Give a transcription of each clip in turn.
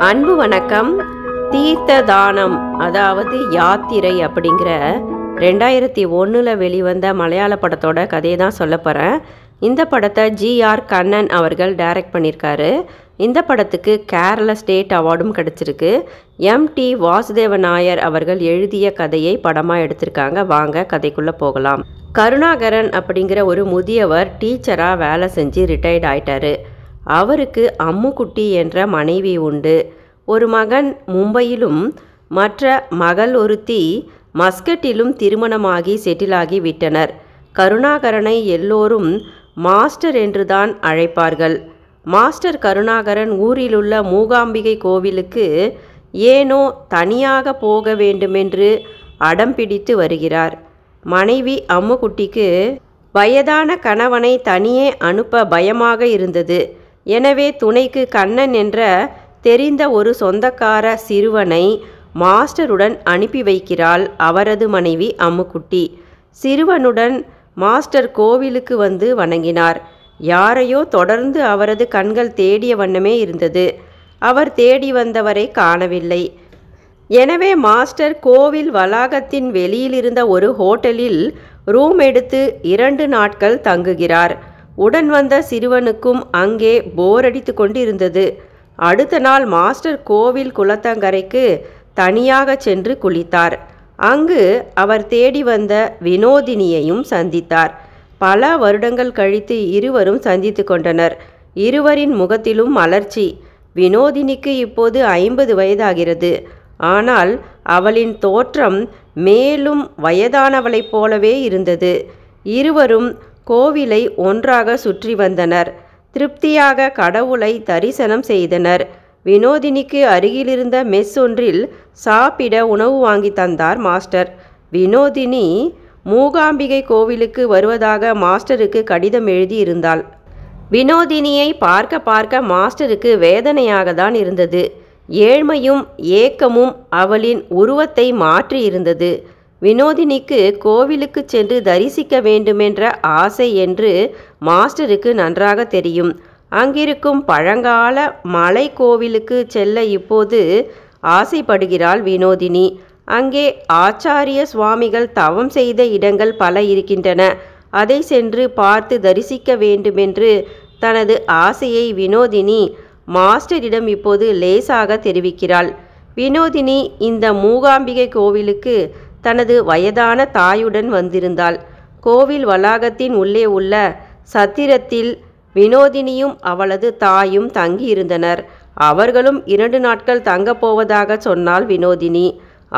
அன்பு வணக்கம். தீர்த்த தானம் அதாவது யாத்திரை அப்படிங்கிற 2001 வெளிவந்த மலையாள படத்தோட கதையை தான் சொல்ல போகிறேன். இந்த படத்தை ஜி.ஆர். கண்ணன் அவர்கள் டைரக்ட் பண்ணியிருக்காரு. இந்த படத்துக்கு கேரள ஸ்டேட் அவார்டும் கிடச்சிருக்கு. எம்.டி. வாசுதேவ நாயர் அவர்கள் எழுதிய கதையை படமாக எடுத்திருக்காங்க. வாங்க கதைக்குள்ளே போகலாம். கருணாகரன் அப்படிங்கிற ஒரு முதியவர் டீச்சராக வேலை செஞ்சு ரிட்டையர்ட் ஆயிட்டாரு. அவருக்கு அம்முக்குட்டி என்ற மனைவி உண்டு. ஒரு மகன் மும்பையிலும் மற்ற மகள் ஒருத்தி மஸ்கட்டிலும் திருமணமாகி செட்டிலாகி விட்டனர். கருணாகரனை எல்லோரும் மாஸ்டர் என்றுதான் அழைப்பார்கள். மாஸ்டர் கருணாகரன் ஊரிலுள்ள மூகாம்பிகை கோவிலுக்கு ஏனோ தனியாக போக வேண்டுமென்று அடம் பிடித்து வருகிறார். மனைவி அம்முக்குட்டிக்கு வயதான கணவனை தனியே அனுப்ப பயமாக இருந்தது. எனவே துணைக்கு கண்ணன் என்ற தெரிந்த ஒரு சொந்தக்கார சிறுவனை மாஸ்டருடன் அனுப்பி வைக்கிறாள் அவரது மனைவி அம்முக்குட்டி. சிறுவனுடன் மாஸ்டர் கோவிலுக்கு வந்து வணங்கினார். யாரையோ தொடர்ந்து அவரது கண்கள் தேடிய வண்ணமே இருந்தது. அவர் தேடி வந்தவரை காணவில்லை. எனவே மாஸ்டர் கோவில் வளாகத்தின் வெளியில் இருந்த ஒரு ஹோட்டலில் ரூம் எடுத்து 2 நாட்கள் தங்குகிறார். உடன் வந்த சிறுவனுக்கும் அங்கே போர் அடித்து கொண்டு இருந்தது. அடுத்த நாள் மாஸ்டர் கோவில் குளத்தங்கரைக்கு தனியாக சென்று குளித்தார். அங்கு அவர் தேடி வந்த வினோதினியையும் சந்தித்தார். பல வருடங்கள் கழித்து இருவரும் சந்தித்து கொண்டனர். இருவரின் முகத்திலும் மலர்ச்சி. வினோதினிக்கு இப்போது 50 வயதாகிறது. ஆனால் அவளின் தோற்றம் மேலும் வயதானவளைப் போலவே இருந்தது. இருவரும் கோவிலை ஒன்றாக சுற்றி வந்தனர். திருப்தியாக கடவுளை தரிசனம் செய்தனர். வினோதினிக்கு அருகிலிருந்த மெஸ் ஒன்றில் சாப்பிட உணவு வாங்கி தந்தார் மாஸ்டர். வினோதினி மூகாம்பிகை கோவிலுக்கு வருவதாக மாஸ்டருக்கு கடிதம் எழுதி இருந்தாள். வினோதினியை பார்க்க பார்க்க மாஸ்டருக்கு வேதனையாக தான் இருந்தது. ஏழ்மையும் ஏக்கமும் அவளின் உருவத்தை மாற்றி இருந்தது. வினோதினிக்கு கோவிலுக்கு சென்று தரிசிக்க வேண்டுமென்ற ஆசை என்று மாஸ்டருக்கு நன்றாக தெரியும். அங்கிருக்கும் பழங்கால மலை கோவிலுக்கு செல்ல இப்போது ஆசைப்படுகிறாள் வினோதினி. அங்கே ஆச்சாரிய சுவாமிகள் தவம் செய்த இடங்கள் பல இருக்கின்றன. அதை சென்று பார்த்து தரிசிக்க வேண்டுமென்று தனது ஆசையை வினோதினி மாஸ்டரிடம் இப்போது லேசாக தெரிவிக்கிறாள். வினோதினி இந்த மூகாம்பிகை கோவிலுக்கு தனது வயதான தாயுடன் வந்திருந்தாள். கோவில் வளாகத்தின் உள்ளே உள்ள சத்திரத்தில் வினோதினியும் அவளது தாயும் தங்கியிருந்தனர். அவர்களும் 2 நாட்கள் தங்கப் போவதாக சொன்னாள் வினோதினி.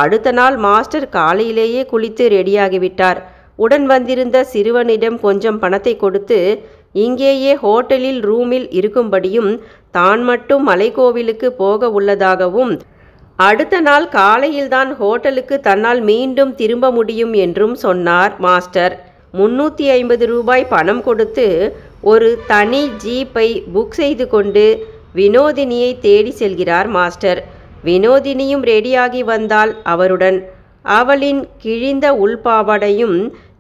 அடுத்த நாள் மாஸ்டர் காலையிலேயே குளித்து ரெடியாகிவிட்டார். உடன் வந்திருந்த சிறுவனிடம் கொஞ்சம் பணத்தை கொடுத்து இங்கேயே ஹோட்டலில் ரூமில் இருக்கும்படியும் தான் மட்டும் மலைக்கோவிலுக்கு போக உள்ளதாகவும் அடுத்த நாள் காலையில்தான் ஹோட்டலுக்கு தன்னால் மீண்டும் திரும்ப முடியும் என்றும் சொன்னார் மாஸ்டர். 350 ரூபாய் பணம் கொடுத்து ஒரு தனி ஜீப்பை புக் செய்து கொண்டு வினோதினியை தேடி செல்கிறார் மாஸ்டர். வினோதினியும் ரெடியாகி வந்தாள் அவருடன். அவளின் கிழிந்த உள்பாவாடையும்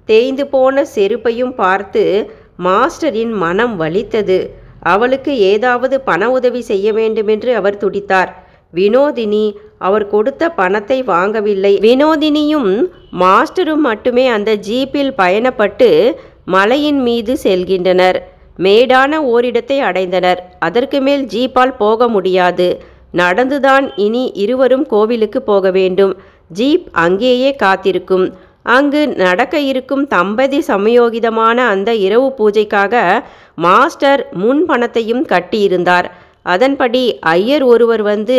தேய்ந்து போன செருப்பையும் பார்த்து மாஸ்டரின் மனம் வலித்தது. அவளுக்கு ஏதாவது பண உதவி செய்ய வேண்டுமென்று அவர் துடித்தார். வினோதினி அவர் கொடுத்த பணத்தை வாங்கவில்லை. வினோதினியும் மாஸ்டரும் மட்டுமே அந்த ஜீப்பில் பயணப்பட்டு மலையின் மீது செல்கின்றனர். மேடான ஓரிடத்தை அடைந்தனர். அதற்கு மேல் ஜீப்பால் போக முடியாது. நடந்துதான் இனி இருவரும் கோவிலுக்கு போக வேண்டும். ஜீப் அங்கேயே காத்திருக்கும். அங்கு நடக்க இருக்கும் தம்பதி சமயோகிதமான அந்த இரவு பூஜைக்காக மாஸ்டர் முன் பணத்தையும் கட்டியிருந்தார். அதன்படி ஐயர் ஒருவர் வந்து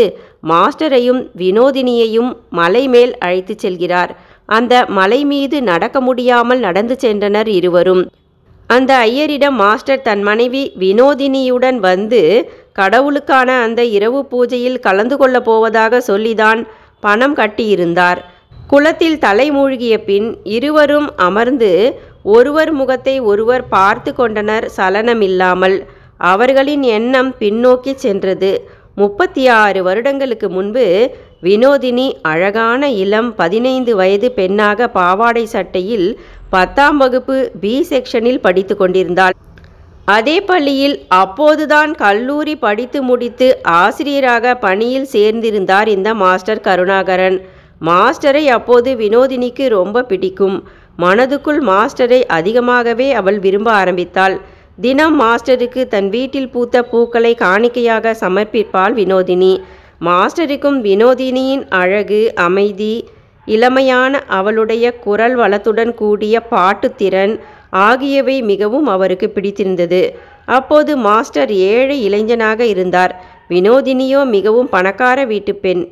மாஸ்டரையும் வினோதினியையும் மலை மேல் அழைத்து செல்கிறார். அந்த மலை மீது நடக்க முடியாமல் நடந்து சென்றனர் இருவரும். அந்த ஐயரிடம் மாஸ்டர் தன் மனைவி வினோதினியுடன் வந்து கடவுளுக்கான அந்த இரவு பூஜையில் கலந்து கொள்ளப் போவதாக சொல்லிதான் பணம் கட்டியிருந்தார். குளத்தில் தலை மூழ்கிய பின் இருவரும் அமர்ந்து ஒருவர் முகத்தை ஒருவர் பார்த்து கொண்டனர் சலனமில்லாமல். அவர்களின் எண்ணம் பின்னோக்கி சென்றது. 36 வருடங்களுக்கு முன்பு வினோதினி அழகான இளம் 15 வயது பெண்ணாக பாவாடை சட்டையில் 10ஆம் வகுப்பு பி செக்ஷனில் படித்து கொண்டிருந்தாள். அதே பள்ளியில் அப்போதுதான் கல்லூரி படித்து முடித்து ஆசிரியராக பணியில் சேர்ந்திருந்தார் இந்த மாஸ்டர் கருணாகரன். மாஸ்டரை அப்போது வினோதினிக்கு ரொம்ப பிடிக்கும். மனதுக்குள் மாஸ்டரை அதிகமாகவே அவள் விரும்ப ஆரம்பித்தாள். தினம் மாஸ்டருக்கு தன் வீட்டில் பூத்த பூக்களை காணிக்கையாக சமர்ப்பிப்பாள் வினோதினி. மாஸ்டருக்கும் வினோதினியின் அழகு, அமைதி, இளமையான அவளுடைய குரல் வளத்துடன் கூடிய பாட்டுத்திறன் ஆகியவை மிகவும் அவருக்கு பிடித்திருந்தது. அப்போது மாஸ்டர் ஏழை இளைஞனாக இருந்தார். வினோதினியோ மிகவும் பணக்கார வீட்டு பெண்.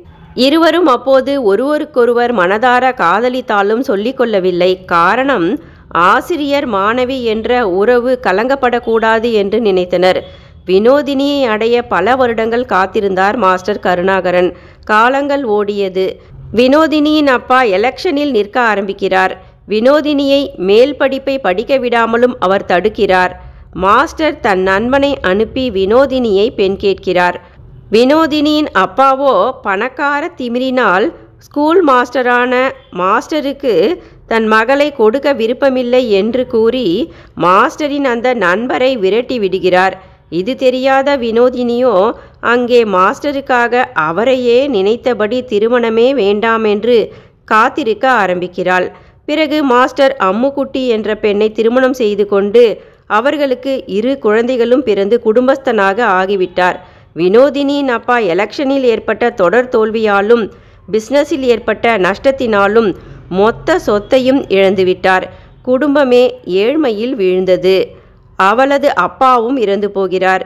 இருவரும் அப்போது ஒருவருக்கொருவர் மனதார காதலித்தாலும் சொல்லிக்கொள்ளவில்லை. காரணம், ஆசிரியர் மாணவி என்ற உறவு கலங்கப்படக்கூடாது என்று நினைத்தனர். வினோதினியை அடைய பல வருடங்கள் காத்திருந்தார் மாஸ்டர் கருணாகரன். காலங்கள் ஓடியது. வினோதினியின் அப்பா எலெக்ஷனில் நிற்க ஆரம்பிக்கிறார். வினோதினியை மேல் படிப்பை படிக்க விடாமலும் அவர் தடுக்கிறார். மாஸ்டர் தன் நண்பனை அனுப்பி வினோதினியை பெண் கேட்கிறார். வினோதினியின் அப்பாவோ பணக்கார திமிரினால் ஸ்கூல் மாஸ்டரான மாஸ்டருக்கு தன் மகளை கொடுக்க விருப்பமில்லை என்று கூறி மாஸ்டரின் அந்த நண்பரை விரட்டி விடுகிறார். இது தெரியாத வினோதினியோ அங்கே மாஸ்டருக்காக அவரையே நினைத்தபடி திருமணமே வேண்டாமென்று காத்திருக்க ஆரம்பிக்கிறாள். பிறகு மாஸ்டர் அம்முக்குட்டி என்ற பெண்ணை திருமணம் செய்து கொண்டு அவர்களுக்கு 2 குழந்தைகளும் பிறந்து குடும்பஸ்தனாக ஆகிவிட்டார். வினோதினியின் அப்பா எலெக்ஷனில் ஏற்பட்ட தொடர் தோல்வியாலும் பிஸ்னஸில் ஏற்பட்ட நஷ்டத்தினாலும் மொத்த சொத்தையும் இழந்துவிட்டார். குடும்பமே ஏழ்மையில் வீழ்ந்தது. அவளது அப்பாவும் இறந்து போகிறார்.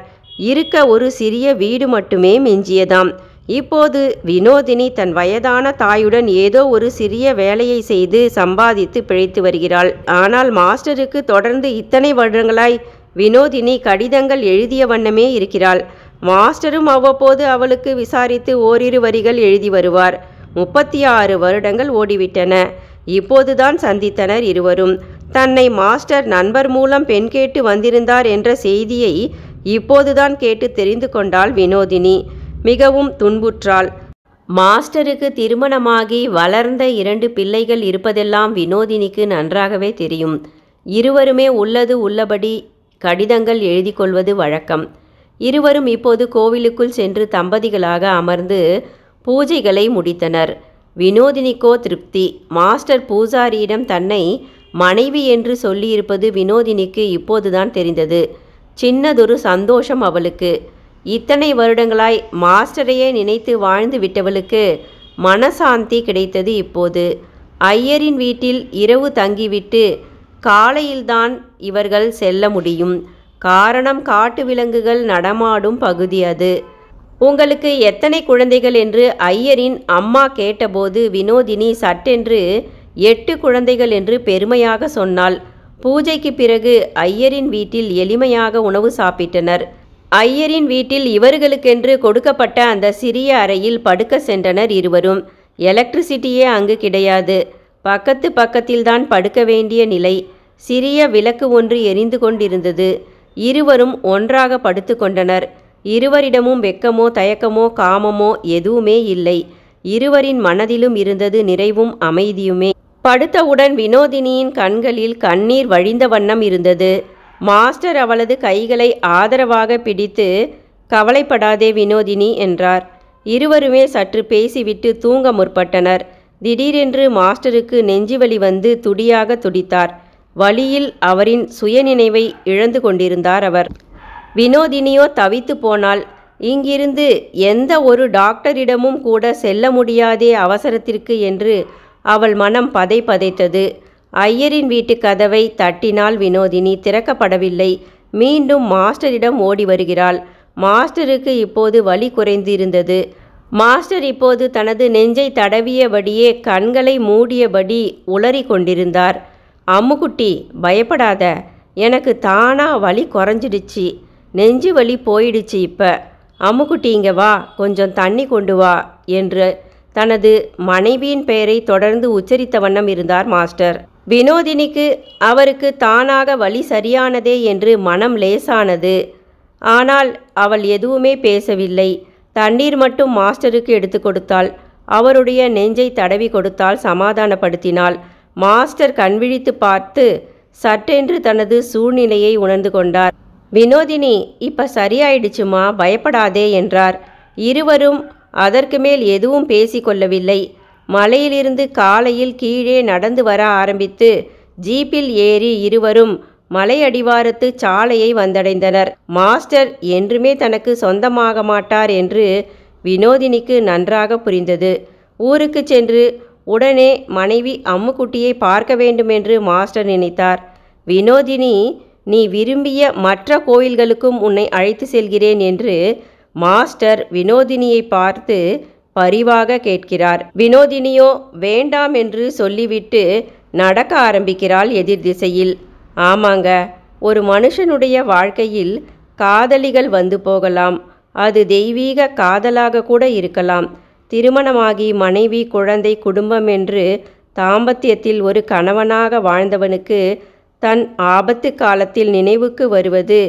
இருக்க ஒரு சிறிய வீடு மட்டுமே மிஞ்சியதாம். இப்போது வினோதினி தன் வயதான தாயுடன் ஏதோ ஒரு சிறிய வேலையை செய்து சம்பாதித்து பிழைத்து வருகிறாள். ஆனால் மாஸ்டருக்கு தொடர்ந்து இத்தனை வருடங்களாய் வினோதினி கடிதங்கள் எழுதிய வண்ணமே இருக்கிறாள். மாஸ்டரும் அவ்வப்போது அவளுக்கு விசாரித்து ஓரிரு வரிகள் எழுதி வருவார். 36 வருடங்கள் ஓடிவிட்டன. இப்போதுதான் சந்தித்தனர் இருவரும். தன்னை மாஸ்டர் நண்பர் மூலம் பெண் கேட்டு வந்திருந்தார் என்ற செய்தியை இப்போதுதான் கேட்டு தெரிந்து கொண்டாள் வினோதினி. மிகவும் துன்புற்றாள். மாஸ்டருக்கு திருமணமாகி வளர்ந்த 2 பிள்ளைகள் இருப்பதெல்லாம் வினோதினிக்கு நன்றாகவே தெரியும். இருவருமே உள்ளது உள்ளபடி கடிதங்கள் எழுதி கொள்வது வழக்கம். இருவரும் இப்போது கோவிலுக்குள் சென்று தம்பதிகளாக அமர்ந்து பூஜைகளை முடித்தனர். வினோதினிக்கோ திருப்தி. மாஸ்டர் பூசாரியிடம் தன்னை மனைவி என்று சொல்லியிருப்பது வினோதினிக்கு இப்போதுதான் தெரிந்தது. சின்னதொரு சந்தோஷம் அவளுக்கு. இத்தனை வருடங்களாய் மாஸ்டரையே நினைத்து வாழ்ந்து விட்டவளுக்கு மனசாந்தி கிடைத்தது இப்போது. ஐயரின் வீட்டில் இரவு தங்கிவிட்டு காலையில்தான் இவர்கள் செல்ல முடியும். காரணம், காட்டு விலங்குகள் நடமாடும் பகுதி அது. உங்களுக்கு எத்தனை குழந்தைகள் என்று ஐயரின் அம்மா கேட்டபோது வினோதினி சட்டென்று 8 குழந்தைகள் என்று பெருமையாக சொன்னாள். பூஜைக்கு பிறகு ஐயரின் வீட்டில் எளிமையாக உணவு சாப்பிட்டனர். ஐயரின் வீட்டில் இவர்களுக்கென்று கொடுக்கப்பட்ட அந்த சிறிய அறையில் படுக்க சென்றனர் இருவரும். எலக்ட்ரிசிட்டியே அங்கு கிடையாது. பக்கத்தில்தான் படுக்க வேண்டிய நிலை. சிறிய விளக்கு ஒன்று எரிந்து கொண்டிருந்தது. இருவரும் ஒன்றாக படுத்து கொண்டனர். இருவரிடமும் வெட்கமோ தயக்கமோ காமமோ எதுவுமே இல்லை. இருவரின் மனதிலும் இருந்தது நிறைவும் அமைதியுமே. படுத்தவுடன் வினோதினியின் கண்களில் கண்ணீர் வழிந்த வண்ணம் இருந்தது. மாஸ்டர் அவளது கைகளை ஆதரவாக பிடித்து, கவலைப்படாதே வினோதினி என்றார். இருவருமே சற்று பேசிவிட்டு தூங்க முற்பட்டனர். திடீரென்று மாஸ்டருக்கு நெஞ்சுவலி வந்து துடியாக துடித்தார். வலியில் அவரின் சுயநினைவை இழந்து கொண்டிருந்தார் அவர். வினோதினியோ தவித்து போனாள். இங்கிருந்து எந்த ஒரு டாக்டரிடமும் கூட செல்ல முடியாதே அவசரத்திற்கு என்று அவள் மனம் பதைத்தது. ஐயரின் வீட்டு கதவை தட்டினாள் வினோதினி. திறக்கப்படவில்லை. மீண்டும் மாஸ்டரிடம் ஓடி வருகிறாள். மாஸ்டருக்கு இப்போது வலி குறைந்திருந்தது. மாஸ்டர் இப்போது தனது நெஞ்சை தடவியபடியே கண்களை மூடியபடி உளறி கொண்டிருந்தார். அம்முக்குட்டி, பயப்படாத. எனக்கு தானா வலி குறைஞ்சிடுச்சு. நெஞ்சு வலி போயிடுச்சு. இப்ப அம்முக்குட்டி இங்க வா, கொஞ்சம் தண்ணி கொண்டு வா என்று தனது மனைவியின் பெயரை தொடர்ந்து உச்சரித்த வண்ணம் இருந்தார் மாஸ்டர். வினோதினிக்கு அவருக்கு தானாக வலி சரியானதே என்று மனம் லேசானது. ஆனால் அவள் எதுவுமே பேசவில்லை. தண்ணீர் மட்டும் மாஸ்டருக்கு எடுத்து கொடுத்தாள். அவருடைய நெஞ்சை தடவி கொடுத்தாள், சமாதானப்படுத்தினாள். மாஸ்டர் கண்விழித்து பார்த்து சட்டென்று தனது சூழ்நிலையை உணர்ந்து கொண்டார். வினோதினி, இப்ப சரியாயிடுச்சுமா, பயப்படாதே என்றார். இருவரும் அதற்கு மேல் எதுவும் பேசிக்கொள்ளவில்லை. மலையிலிருந்து காலையில் கீழே நடந்து வர ஆரம்பித்து ஜீப்பில் ஏறி இருவரும் மலை அடிவாரத்து சாலையை வந்தடைந்தனர். மாஸ்டர் என்றுமே தனக்கு சொந்தமாக மாட்டார் என்று வினோதினிக்கு நன்றாக புரிந்தது. ஊருக்கு சென்று உடனே மனைவி அம்முக்குட்டியை பார்க்க வேண்டுமென்று மாஸ்டர் நினைத்தார். வினோதினி, நீ விரும்பிய மற்ற கோயில்களுக்கும் உன்னை அழைத்து செல்கிறேன் என்று மாஸ்டர் வினோதினியை பார்த்து பரிவாக கேட்கிறார். வினோதினியோ வேண்டாம் என்று சொல்லிவிட்டு நடக்க ஆரம்பிக்கிறாள் எதிர் திசையில். ஆமாங்க, ஒரு மனுஷனுடைய வாழ்க்கையில் காதலிகள் வந்து போகலாம். அது தெய்வீக காதலாக கூட இருக்கலாம். திருமணமாகி மனைவி, குழந்தை, குடும்பம் என்று தாம்பத்தியத்தில் ஒரு கணவனாக வாழ்ந்தவனுக்கு தன் ஆபத்து காலத்தில் நினைவுக்கு வருவது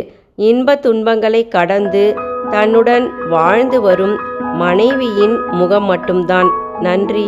இன்ப துன்பங்களை கடந்து தன்னுடன் வாழ்ந்து வரும் மனைவியின் முகம் மட்டும்தான். நன்றி.